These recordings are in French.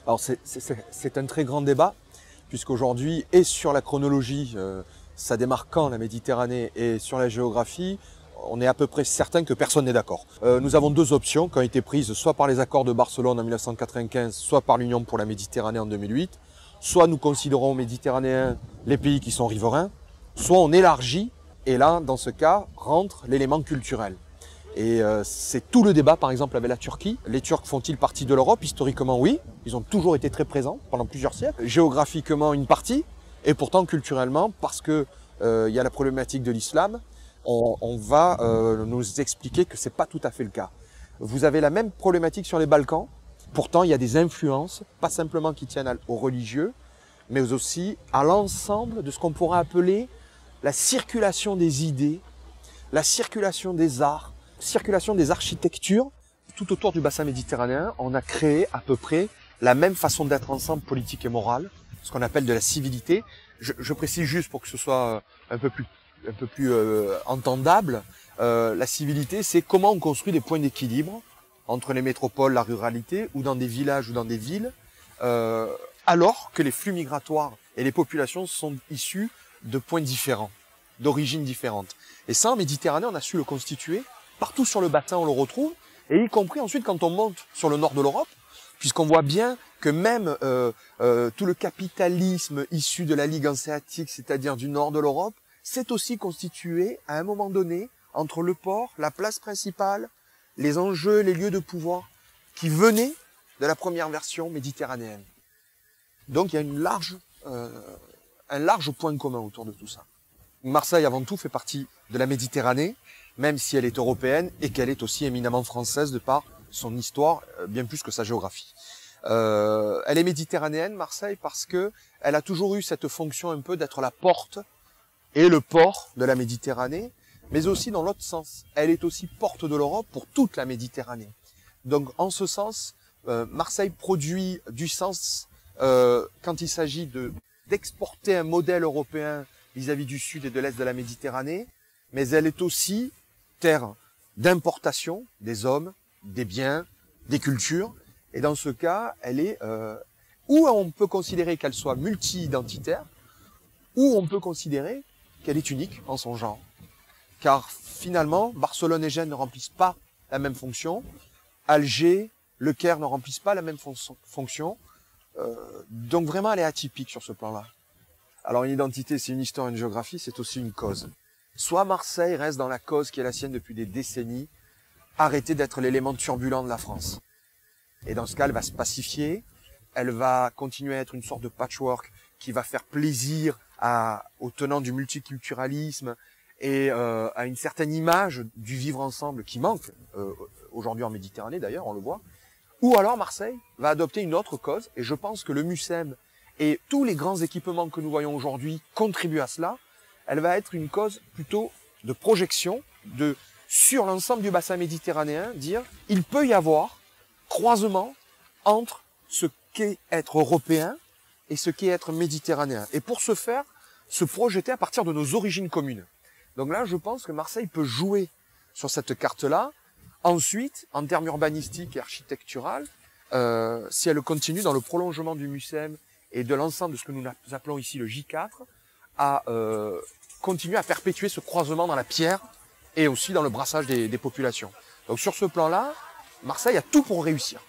Alors c'est un très grand débat, puisqu'aujourd'hui, et sur la chronologie, ça démarre quand la Méditerranée, et sur la géographie, on est à peu près certain que personne n'est d'accord. Nous avons deux options qui ont été prises soit par les accords de Barcelone en 1995, soit par l'Union pour la Méditerranée en 2008. Soit nous considérons méditerranéens les pays qui sont riverains, soit on élargit, et là, dans ce cas, rentre l'élément culturel. Et c'est tout le débat, par exemple, avec la Turquie. Les Turcs font-ils partie de l'Europe? Historiquement, oui. Ils ont toujours été très présents pendant plusieurs siècles. Géographiquement, une partie. Et pourtant, culturellement, parce que y a la problématique de l'islam, on va nous expliquer que c'est pas tout à fait le cas. Vous avez la même problématique sur les Balkans. Pourtant, il y a des influences, pas simplement qui tiennent aux religieux, mais aussi à l'ensemble de ce qu'on pourrait appeler la circulation des idées, la circulation des arts, circulation des architectures. Tout autour du bassin méditerranéen, on a créé à peu près la même façon d'être ensemble politique et morale, ce qu'on appelle de la civilité. Je précise juste pour que ce soit un peu plus entendable. La civilité, c'est comment on construit des points d'équilibre entre les métropoles, la ruralité, ou dans des villages ou dans des villes, alors que les flux migratoires et les populations sont issus de points différents, d'origines différentes. Et ça, en Méditerranée, on a su le constituer. Partout sur le bassin, on le retrouve, et y compris ensuite quand on monte sur le nord de l'Europe, puisqu'on voit bien que même tout le capitalisme issu de la Ligue hanséatique, c'est-à-dire du nord de l'Europe, s'est aussi constitué à un moment donné entre le port, la place principale, les enjeux, les lieux de pouvoir qui venaient de la première version méditerranéenne. Donc il y a un large point commun autour de tout ça. Marseille, avant tout, fait partie de la Méditerranée, même si elle est européenne et qu'elle est aussi éminemment française de par son histoire, bien plus que sa géographie. Elle est méditerranéenne, Marseille, parce que elle a toujours eu cette fonction un peu d'être la porte et le port de la Méditerranée, mais aussi dans l'autre sens. Elle est aussi porte de l'Europe pour toute la Méditerranée. Donc, en ce sens, Marseille produit du sens quand il s'agit d'exporter un modèle européen vis-à-vis du sud et de l'est de la Méditerranée, mais elle est aussi terre d'importation des hommes, des biens, des cultures. Et dans ce cas, elle est où on peut considérer qu'elle soit multi-identitaire, ou on peut considérer qu'elle est unique en son genre. Car finalement, Barcelone et Gênes ne remplissent pas la même fonction, Alger, Le Caire ne remplissent pas la même fonction, donc vraiment elle est atypique sur ce plan-là. Alors une identité, c'est une histoire, une géographie, c'est aussi une cause. Soit Marseille reste dans la cause qui est la sienne depuis des décennies, arrêter d'être l'élément turbulent de la France. Et dans ce cas, elle va se pacifier, elle va continuer à être une sorte de patchwork qui va faire plaisir aux tenants du multiculturalisme et à une certaine image du vivre ensemble qui manque aujourd'hui en Méditerranée d'ailleurs, on le voit. Ou alors Marseille va adopter une autre cause, et je pense que le MUSEM et tous les grands équipements que nous voyons aujourd'hui contribuent à cela. Elle va être une cause plutôt de projection, sur l'ensemble du bassin méditerranéen, dire il peut y avoir croisement entre ce qu'est être européen et ce qu'est être méditerranéen. Et pour ce faire, se projeter à partir de nos origines communes. Donc là, je pense que Marseille peut jouer sur cette carte-là. Ensuite, en termes urbanistiques et architecturaux, si elle continue dans le prolongement du MUSEM et de l'ensemble de ce que nous appelons ici le J4, à continuer à perpétuer ce croisement dans la pierre et aussi dans le brassage des populations. Donc sur ce plan-là, Marseille a tout pour réussir.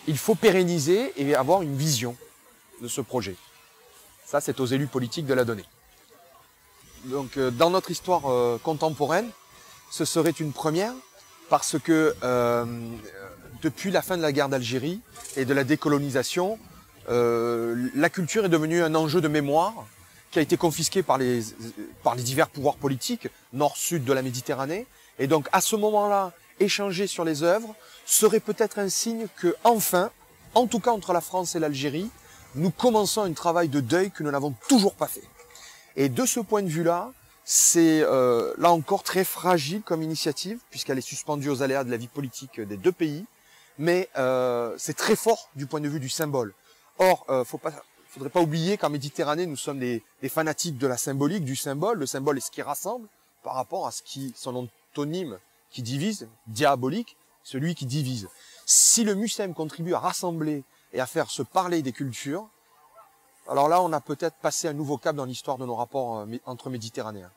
Il faut pérenniser et avoir une vision de ce projet. Ça, c'est aux élus politiques de la donner. Donc dans notre histoire contemporaine, ce serait une première parce que depuis la fin de la guerre d'Algérie et de la décolonisation, la culture est devenue un enjeu de mémoire qui a été confisqué par les divers pouvoirs politiques nord-sud de la Méditerranée. Et donc à ce moment-là, échanger sur les œuvres serait peut-être un signe que enfin, en tout cas entre la France et l'Algérie, nous commençons un travail de deuil que nous n'avons toujours pas fait. Et de ce point de vue-là, c'est là encore très fragile comme initiative, puisqu'elle est suspendue aux aléas de la vie politique des deux pays, mais c'est très fort du point de vue du symbole. Or, faudrait pas oublier qu'en Méditerranée, nous sommes des fanatiques de la symbolique, du symbole. Le symbole est ce qui rassemble par rapport à son antonyme qui divise, diabolique, celui qui divise. Si le MUSEM contribue à rassembler et à faire se parler des cultures, alors là, on a peut-être passé un nouveau cap dans l'histoire de nos rapports entre Méditerranéens.